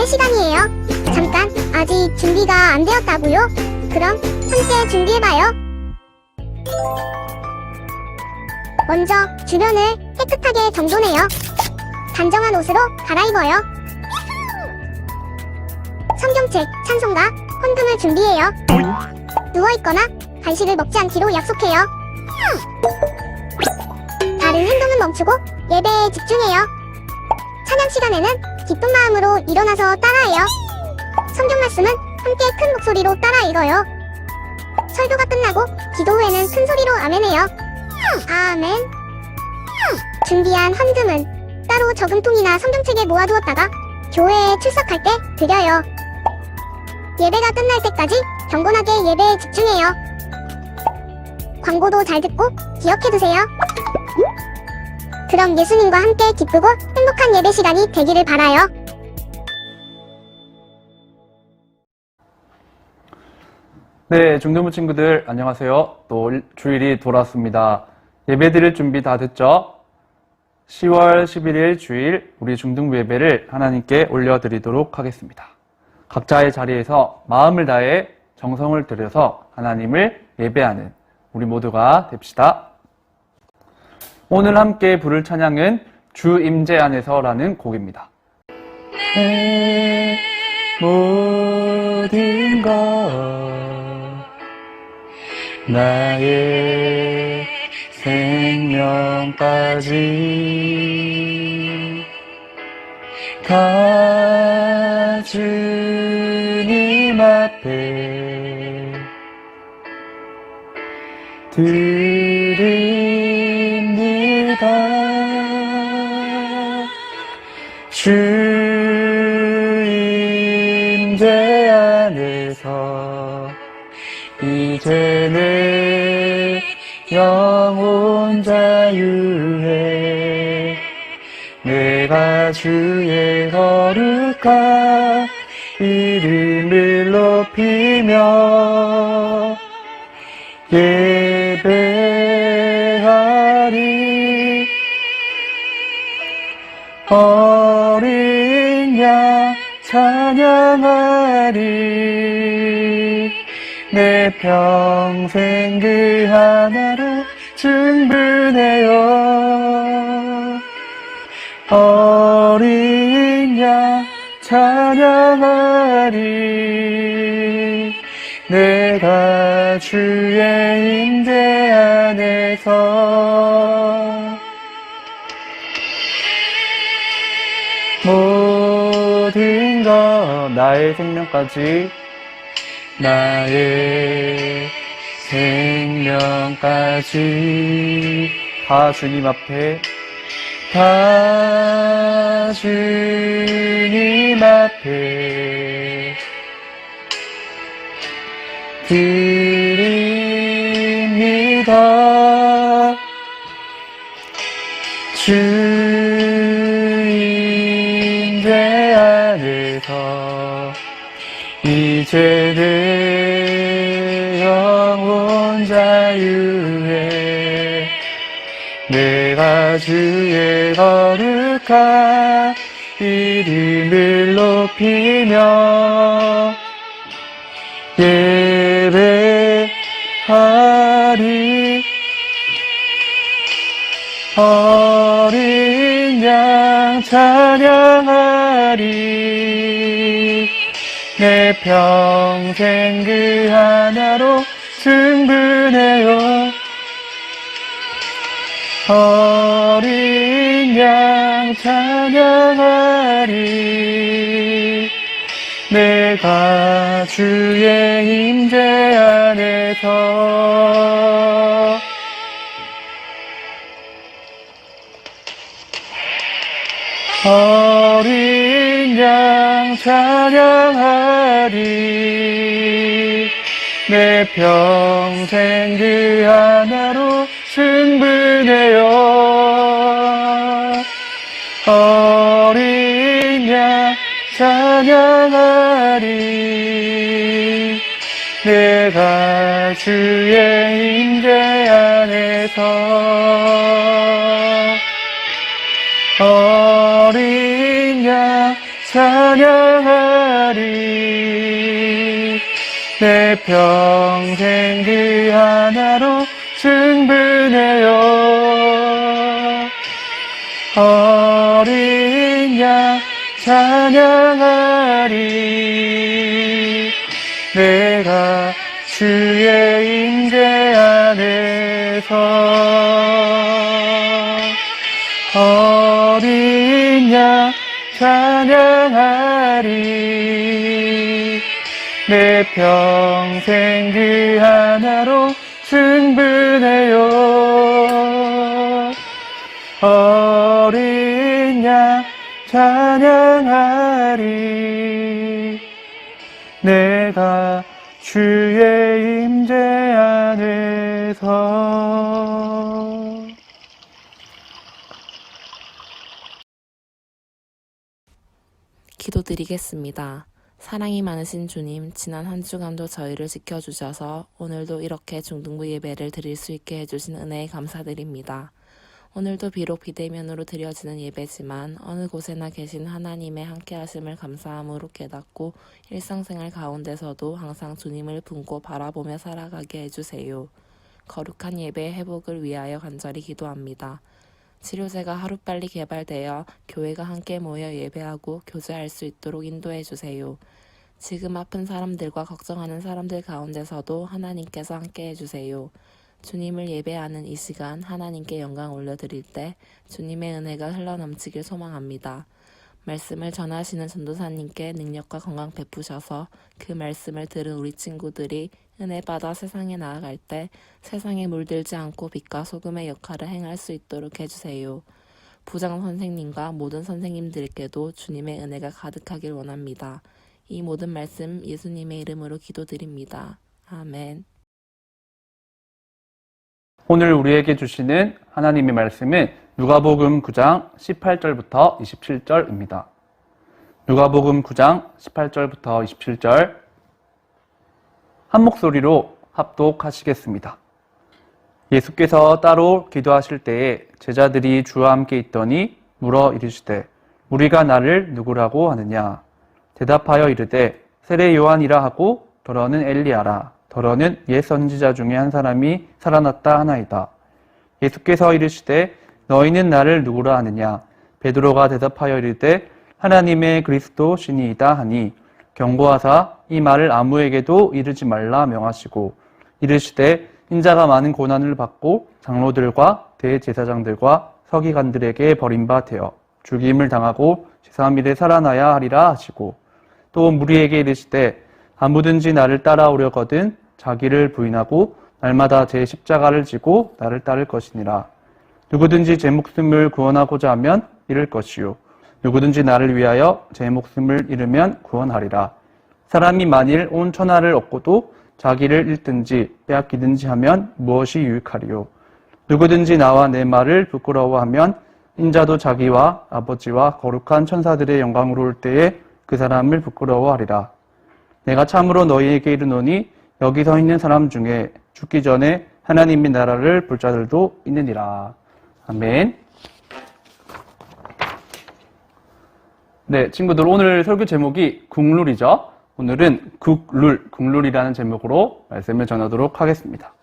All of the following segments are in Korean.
예배 시간이에요. 잠깐, 아직 준비가 안 되었다고요? 그럼 함께 준비해봐요. 먼저 주변을 깨끗하게 정돈해요. 단정한 옷으로 갈아입어요. 성경책, 찬송가, 헌금을 준비해요. 누워있거나 간식을 먹지 않기로 약속해요. 다른 행동은 멈추고 예배에 집중해요. 찬양 시간에는 기쁜 마음으로 일어나서 따라해요. 성경 말씀은 함께 큰 목소리로 따라 읽어요. 설교가 끝나고 기도 후에는 큰 소리로 아멘해요. 아멘. 준비한 헌금은 따로 저금통이나 성경책에 모아두었다가 교회에 출석할 때 드려요. 예배가 끝날 때까지 경건하게 예배에 집중해요. 광고도 잘 듣고 기억해두세요. 그럼 예수님과 함께 기쁘고 행복한 예배 시간이 되기를 바라요. 네, 중등부 친구들 안녕하세요. 또 주일이 돌아왔습니다. 예배 드릴 준비 다 됐죠? 10월 11일 주일 우리 중등부 예배를 하나님께 올려드리도록 하겠습니다. 각자의 자리에서 마음을 다해 정성을 들여서 하나님을 예배하는 우리 모두가 됩시다. 오늘 함께 부를 찬양은 주 임재 안에서라는 곡입니다. 내 모든 것 나의 생명까지 다 주님 앞에 드립니다. 주 임재 안에서 이제 내 영혼 자유해 내가 주의 거룩한 이름을 높이며 예배하리. 어린 양 찬양하리. 내 평생 그 하나로 충분해요. 어린 양 찬양하리. 내가 주의 임재 안에서 모든 것 나의 생명까지 나의 생명까지 다 주님 앞에 다 주님 앞에 드립니다. 주 임재 안에서 이제 내 영혼 자유해 내가 주의 거룩한 이름을 높이며 예배하리. 어린 양 찬양하리. 내 평생 그 하나로 충분해요. 어린 양 찬양하리. 내가 주의 임재 안에서 어린 양 찬양하리. 내 평생 그 하나로 충분해요. 어린 양 찬양하리. 내가 주의 임재 안에서 어린 양 찬양하리. 내 평생 그 하나로 충분해요. 어린 양 찬양하리. 내가 주의 임재 안에서 어린 양 찬양하리. 내 평생 그 하나로 충분해요. 어린 양 찬양하리. 내가 주의 임재 안에서. 기도드리겠습니다. 사랑이 많으신 주님, 지난 한 주간도 저희를 지켜주셔서 오늘도 이렇게 중등부 예배를 드릴 수 있게 해주신 은혜에 감사드립니다. 오늘도 비록 비대면으로 드려지는 예배지만 어느 곳에나 계신 하나님의 함께하심을 감사함으로 깨닫고 일상생활 가운데서도 항상 주님을 품고 바라보며 살아가게 해주세요. 거룩한 예배의 회복을 위하여 간절히 기도합니다. 치료제가 하루빨리 개발되어 교회가 함께 모여 예배하고 교제할 수 있도록 인도해 주세요. 지금 아픈 사람들과 걱정하는 사람들 가운데서도 하나님께서 함께 해주세요. 주님을 예배하는 이 시간 하나님께 영광 올려드릴 때 주님의 은혜가 흘러넘치길 소망합니다. 말씀을 전하시는 전도사님께 능력과 건강 베푸셔서 그 말씀을 들은 우리 친구들이 은혜 받아 세상에 나아갈 때 세상에 물들지 않고 빛과 소금의 역할을 행할 수 있도록 해주세요. 부장 선생님과 모든 선생님들께도 주님의 은혜가 가득하길 원합니다. 이 모든 말씀 예수님의 이름으로 기도드립니다. 아멘. 오늘 우리에게 주시는 하나님의 말씀은 누가복음 9장 18절부터 27절입니다. 누가복음 9장 18절부터 27절 한 목소리로 합독하시겠습니다. 예수께서 따로 기도하실 때에 제자들이 주와 함께 있더니 물어 이르시되 우리가 나를 누구라고 하느냐? 대답하여 이르되 세례 요한이라 하고 더러는 엘리야라. 더러는 옛 선지자 중에 한 사람이 살아났다 하나이다. 예수께서 이르시되 너희는 나를 누구라 하느냐? 베드로가 대답하여 이르되 하나님의 그리스도 신이이다 하니 경고하사 이 말을 아무에게도 이르지 말라 명하시고 이르시되 인자가 많은 고난을 받고 장로들과 대제사장들과 서기관들에게 버림바 되어 죽임을 당하고 제3일에 살아나야 하리라 하시고 또 무리에게 이르시되 아무든지 나를 따라오려거든 자기를 부인하고 날마다 제 십자가를 지고 나를 따를 것이니라. 누구든지 제 목숨을 구원하고자 하면 잃을 것이요 누구든지 나를 위하여 제 목숨을 잃으면 구원하리라. 사람이 만일 온 천하를 얻고도 자기를 잃든지 빼앗기든지 하면 무엇이 유익하리요. 누구든지 나와 내 말을 부끄러워하면 인자도 자기와 아버지와 거룩한 천사들의 영광으로 올 때에 그 사람을 부끄러워하리라. 내가 참으로 너희에게 이르노니 여기 서 있는 사람 중에 죽기 전에 하나님의 나라를 볼 자들도 있느니라. 아멘. 네, 친구들 오늘 설교 제목이 국룰이죠. 오늘은 국룰이라는 제목으로 말씀을 전하도록 하겠습니다.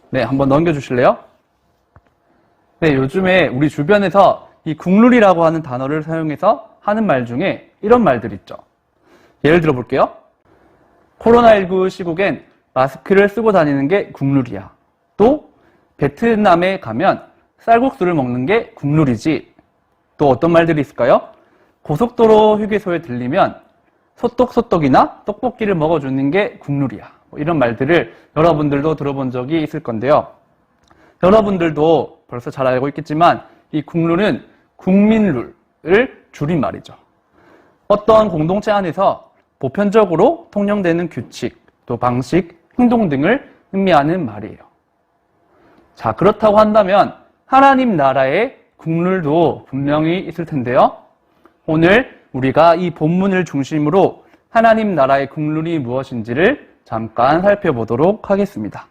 네, 한번 넘겨주실래요? 네, 요즘에 우리 주변에서 이 국룰이라고 하는 단어를 사용해서 하는 말 중에 이런 말들 있죠. 예를 들어 볼게요. 코로나19 시국엔 마스크를 쓰고 다니는 게 국룰이야. 또 베트남에 가면 쌀국수를 먹는 게 국룰이지. 또 어떤 말들이 있을까요? 고속도로 휴게소에 들리면 소떡소떡이나 떡볶이를 먹어주는 게 국룰이야. 이런 말들을 여러분들도 들어본 적이 있을 건데요. 여러분들도 벌써 잘 알고 있겠지만 이 국룰은 국민룰을 줄인 말이죠. 어떤 공동체 안에서 보편적으로 통용되는 규칙, 또 방식, 행동 등을 의미하는 말이에요. 자, 그렇다고 한다면 하나님 나라의 국룰도 분명히 있을 텐데요. 오늘 우리가 이 본문을 중심으로 하나님 나라의 국룰이 무엇인지를 잠깐 살펴보도록 하겠습니다.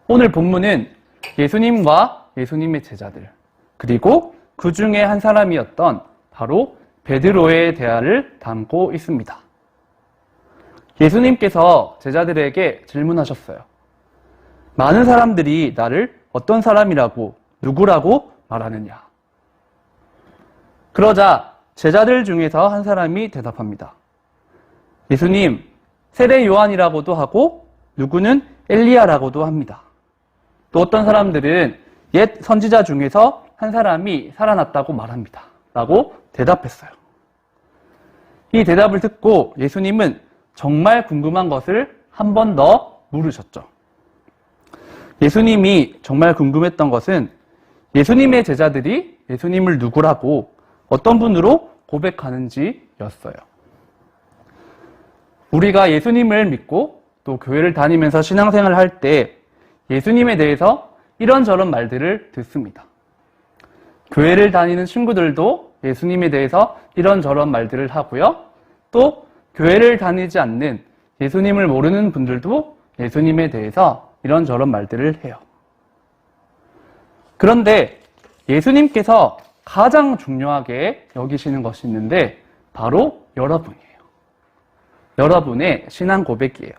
오늘 본문은 예수님과 예수님의 제자들, 그리고 그 중에 한 사람이었던 바로 베드로의 대화를 담고 있습니다. 예수님께서 제자들에게 질문하셨어요. 많은 사람들이 나를 어떤 사람이라고, 누구라고 말하느냐? 그러자 제자들 중에서 한 사람이 대답합니다. 예수님, 세례 요한이라고도 하고 누구는 엘리야라고도 합니다. 또 어떤 사람들은 옛 선지자 중에서 한 사람이 살아났다고 말합니다. 라고 대답했어요. 이 대답을 듣고 예수님은 정말 궁금한 것을 한 번 더 물으셨죠. 예수님이 정말 궁금했던 것은 예수님의 제자들이 예수님을 누구라고 어떤 분으로 고백하는지였어요. 우리가 예수님을 믿고 또 교회를 다니면서 신앙생활을 할 때 예수님에 대해서 이런저런 말들을 듣습니다. 교회를 다니는 친구들도 예수님에 대해서 이런저런 말들을 하고요. 또 교회를 다니지 않는 예수님을 모르는 분들도 예수님에 대해서 이런저런 말들을 해요. 그런데 예수님께서 가장 중요하게 여기시는 것이 있는데 바로 여러분이에요. 여러분의 신앙 고백이에요.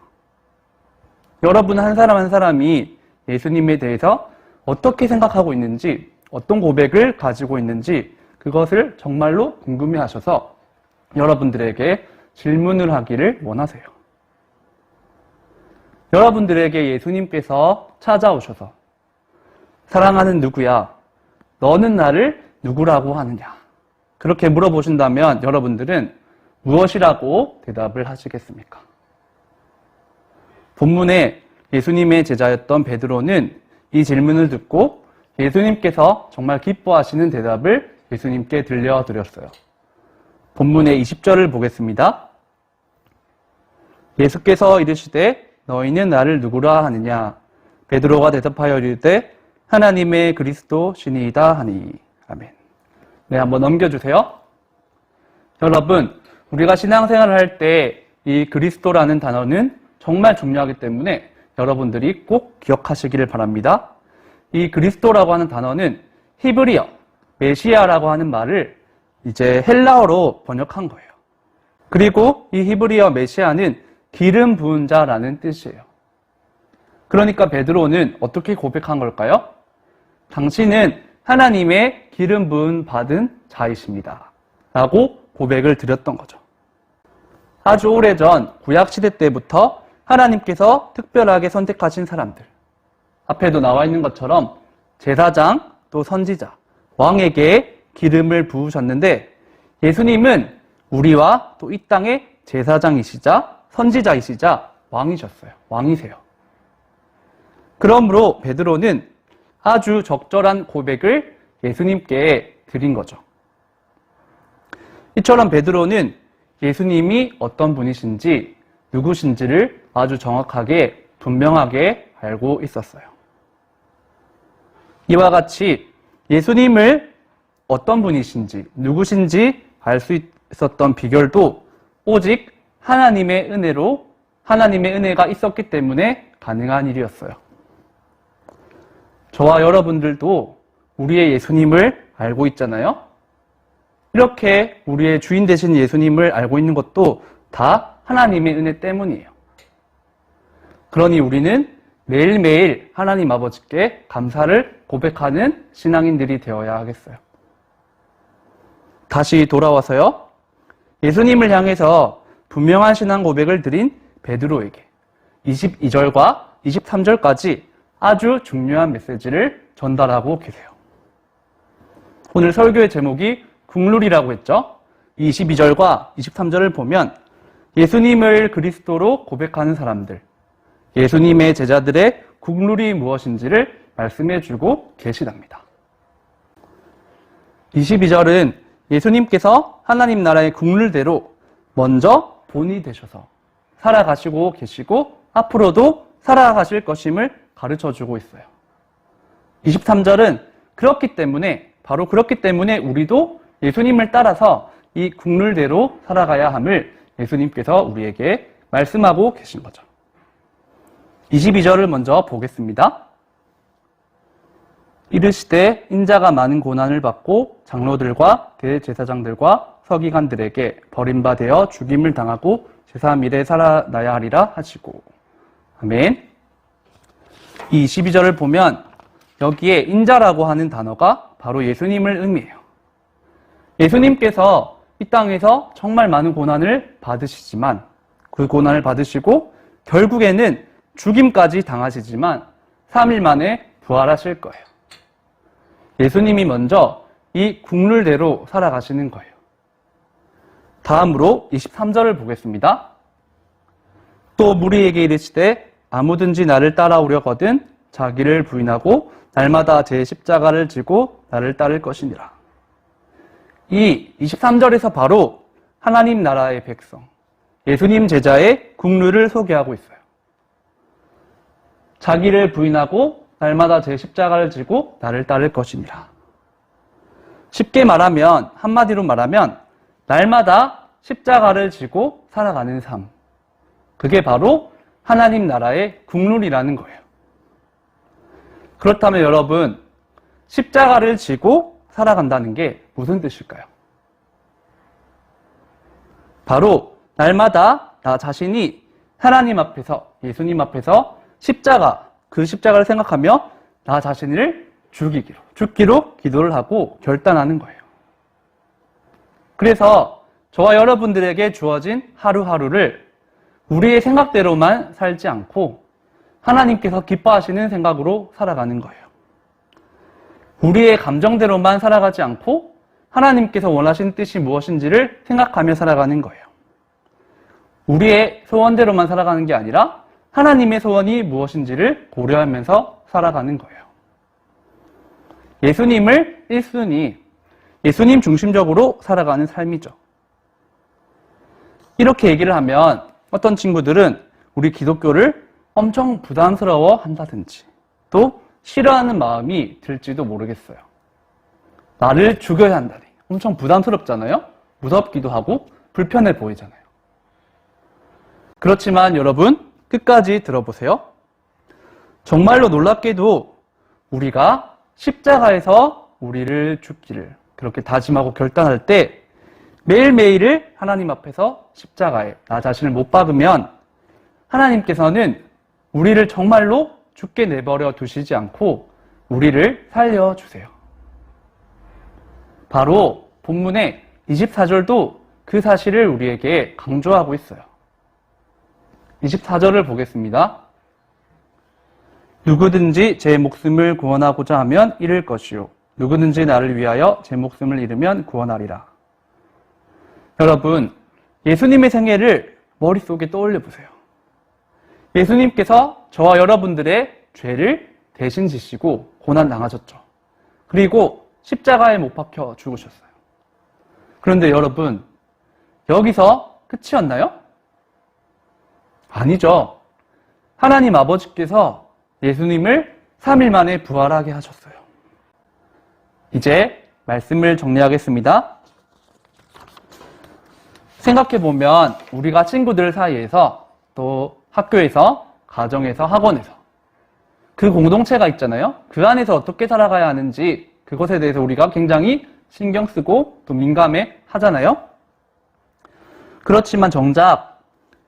여러분 한 사람 한 사람이 예수님에 대해서 어떻게 생각하고 있는지, 어떤 고백을 가지고 있는지 그것을 정말로 궁금해하셔서 여러분들에게 질문을 하기를 원하세요. 여러분들에게 예수님께서 찾아오셔서 사랑하는 누구야? 너는 나를 누구라고 하느냐? 그렇게 물어보신다면 여러분들은 무엇이라고 대답을 하시겠습니까? 본문에 예수님의 제자였던 베드로는 이 질문을 듣고 예수님께서 정말 기뻐하시는 대답을 예수님께 들려드렸어요. 본문의 20절을 보겠습니다. 예수께서 이르시되 너희는 나를 누구라 하느냐? 베드로가 대답하여 이르되 하나님의 그리스도 신이이다 하니. 아멘. 네, 한번 넘겨주세요. 여러분, 우리가 신앙생활을 할 때 이 그리스도라는 단어는 정말 중요하기 때문에 여러분들이 꼭 기억하시기를 바랍니다. 이 그리스도라고 하는 단어는 히브리어, 메시아라고 하는 말을 이제 헬라어로 번역한 거예요. 그리고 이 히브리어 메시아는 기름 부은 자라는 뜻이에요. 그러니까 베드로는 어떻게 고백한 걸까요? 당신은 하나님의 기름 부은 받은 자이십니다. 라고 고백을 드렸던 거죠. 아주 오래전 구약시대 때부터 하나님께서 특별하게 선택하신 사람들, 앞에도 나와 있는 것처럼 제사장 또 선지자, 왕에게 기름을 부으셨는데 예수님은 우리와 또 이 땅의 제사장이시자 선지자이시자 왕이셨어요. 왕이세요. 그러므로 베드로는 아주 적절한 고백을 예수님께 드린 거죠. 이처럼 베드로는 예수님이 어떤 분이신지 누구신지를 아주 정확하게 분명하게 알고 있었어요. 이와 같이 예수님을 어떤 분이신지 누구신지 알 수 있었던 비결도 오직 하나님의 은혜로 하나님의 은혜가 있었기 때문에 가능한 일이었어요. 저와 여러분들도 우리의 예수님을 알고 있잖아요. 이렇게 우리의 주인 되신 예수님을 알고 있는 것도 다 하나님의 은혜 때문이에요. 그러니 우리는 매일매일 하나님 아버지께 감사를 고백하는 신앙인들이 되어야 하겠어요. 다시 돌아와서요. 예수님을 향해서 분명한 신앙 고백을 드린 베드로에게 22절과 23절까지 아주 중요한 메시지를 전달하고 계세요. 오늘 설교의 제목이 국룰이라고 했죠. 22절과 23절을 보면 예수님을 그리스도로 고백하는 사람들, 예수님의 제자들의 국룰이 무엇인지를 말씀해주고 계시답니다. 22절은 예수님께서 하나님 나라의 국룰대로 먼저 본이 되셔서 살아가시고 계시고 앞으로도 살아가실 것임을 가르쳐주고 있어요. 23절은 바로 그렇기 때문에 우리도 예수님을 따라서 이 국룰대로 살아가야 함을 예수님께서 우리에게 말씀하고 계신 거죠. 22절을 먼저 보겠습니다. 이르시되 인자가 많은 고난을 받고 장로들과 대제사장들과 서기관들에게 버림받아 죽임을 당하고 제3일에 살아나야 하리라 하시고. 아멘. 이 22절을 보면 여기에 인자라고 하는 단어가 바로 예수님을 의미해요. 예수님께서 이 땅에서 정말 많은 고난을 받으시지만 그 고난을 받으시고 결국에는 죽임까지 당하시지만 3일 만에 부활하실 거예요. 예수님이 먼저 이 국룰대로 살아가시는 거예요. 다음으로 23절을 보겠습니다. 또 무리에게 이르시되 아무든지 나를 따라오려거든 자기를 부인하고 날마다 제 십자가를 지고 나를 따를 것이니라. 이 23절에서 바로 하나님 나라의 백성, 예수님 제자의 국룰을 소개하고 있어요. 자기를 부인하고 날마다 제 십자가를 지고 나를 따를 것이니라. 쉽게 말하면, 한마디로 말하면 날마다 십자가를 지고 살아가는 삶. 그게 바로 하나님 나라의 국룰이라는 거예요. 그렇다면 여러분, 십자가를 지고 살아간다는 게 무슨 뜻일까요? 바로 날마다 나 자신이 하나님 앞에서, 예수님 앞에서 그 십자가를 생각하며 나 자신을 죽기로 기도를 하고 결단하는 거예요. 그래서 저와 여러분들에게 주어진 하루하루를 우리의 생각대로만 살지 않고 하나님께서 기뻐하시는 생각으로 살아가는 거예요. 우리의 감정대로만 살아가지 않고 하나님께서 원하시는 뜻이 무엇인지를 생각하며 살아가는 거예요. 우리의 소원대로만 살아가는 게 아니라 하나님의 소원이 무엇인지를 고려하면서 살아가는 거예요. 예수님을 1순위, 예수님 중심적으로 살아가는 삶이죠. 이렇게 얘기를 하면 어떤 친구들은 우리 기독교를 엄청 부담스러워 한다든지 또 싫어하는 마음이 들지도 모르겠어요. 나를 죽여야 한다니. 엄청 부담스럽잖아요? 무섭기도 하고 불편해 보이잖아요. 그렇지만 여러분, 끝까지 들어보세요. 정말로 놀랍게도 우리가 십자가에서 우리를 죽기를 그렇게 다짐하고 결단할 때 매일매일을 하나님 앞에서 십자가에 나 자신을 못 박으면 하나님께서는 우리를 정말로 죽게 내버려 두시지 않고 우리를 살려주세요. 바로 본문의 24절도 그 사실을 우리에게 강조하고 있어요. 24절을 보겠습니다. 누구든지 제 목숨을 구원하고자 하면 잃을 것이요 누구든지 나를 위하여 제 목숨을 잃으면 구원하리라. 여러분, 예수님의 생애를 머릿속에 떠올려 보세요. 예수님께서 저와 여러분들의 죄를 대신 지시고 고난 당하셨죠. 그리고 십자가에 못 박혀 죽으셨어요. 그런데 여러분, 여기서 끝이었나요? 아니죠. 하나님 아버지께서 예수님을 3일 만에 부활하게 하셨어요. 이제 말씀을 정리하겠습니다. 생각해보면 우리가 친구들 사이에서 또 학교에서, 가정에서, 학원에서 그 공동체가 있잖아요. 그 안에서 어떻게 살아가야 하는지 그것에 대해서 우리가 굉장히 신경 쓰고 또 민감해 하잖아요. 그렇지만 정작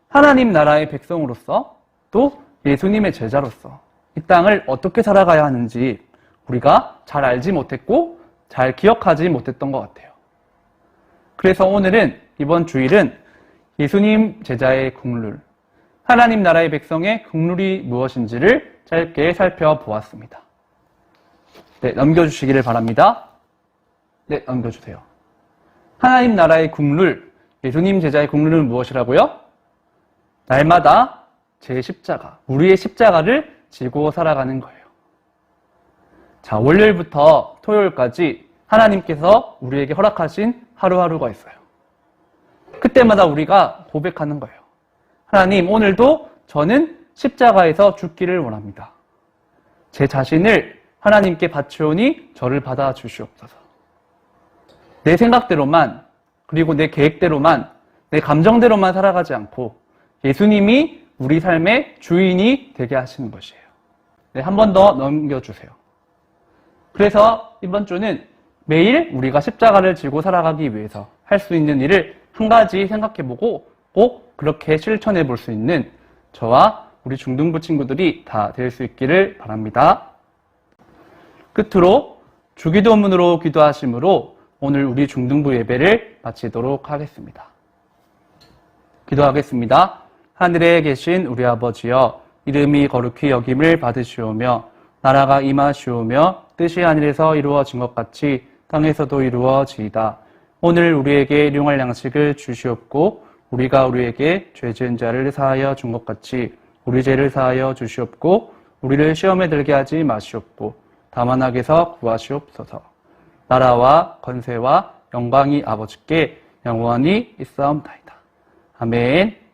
하나님 나라의 백성으로서 또 예수님의 제자로서 이 땅을 어떻게 살아가야 하는지 우리가 잘 알지 못했고 잘 기억하지 못했던 것 같아요. 그래서 오늘은 이번 주일은 예수님 제자의 국룰, 하나님 나라의 백성의 국룰이 무엇인지를 짧게 살펴보았습니다. 네, 넘겨주시기를 바랍니다. 네, 넘겨주세요. 하나님 나라의 국룰, 예수님 제자의 국룰은 무엇이라고요? 날마다 제 십자가, 우리의 십자가를 지고 살아가는 거예요. 자, 월요일부터 토요일까지 하나님께서 우리에게 허락하신 하루하루가 있어요. 그때마다 우리가 고백하는 거예요. 하나님, 오늘도 저는 십자가에서 죽기를 원합니다. 제 자신을 하나님께 바치오니 저를 받아주시옵소서. 내 생각대로만, 그리고 내 계획대로만, 내 감정대로만 살아가지 않고 예수님이 우리 삶의 주인이 되게 하시는 것이에요. 네, 한 번 더 넘겨주세요. 그래서 이번 주는 매일 우리가 십자가를 지고 살아가기 위해서 할 수 있는 일을 한 가지 생각해보고 꼭 그렇게 실천해 볼 수 있는 저와 우리 중등부 친구들이 다 될 수 있기를 바랍니다. 끝으로 주기도문으로 기도하심으로 오늘 우리 중등부 예배를 마치도록 하겠습니다. 기도하겠습니다. 하늘에 계신 우리 아버지여, 이름이 거룩히 여김을 받으시오며 나라가 임하시오며 뜻이 하늘에서 이루어진 것 같이 땅에서도 이루어지이다. 오늘 우리에게 일용할 양식을 주시옵고 우리가 우리에게 죄 지은 자를 사하여 준 것 같이 우리 죄를 사하여 주시옵고 우리를 시험에 들게 하지 마시옵고 다만 악에서 구하시옵소서. 나라와 권세와 영광이 아버지께 영원히 있사옵나이다. 아멘.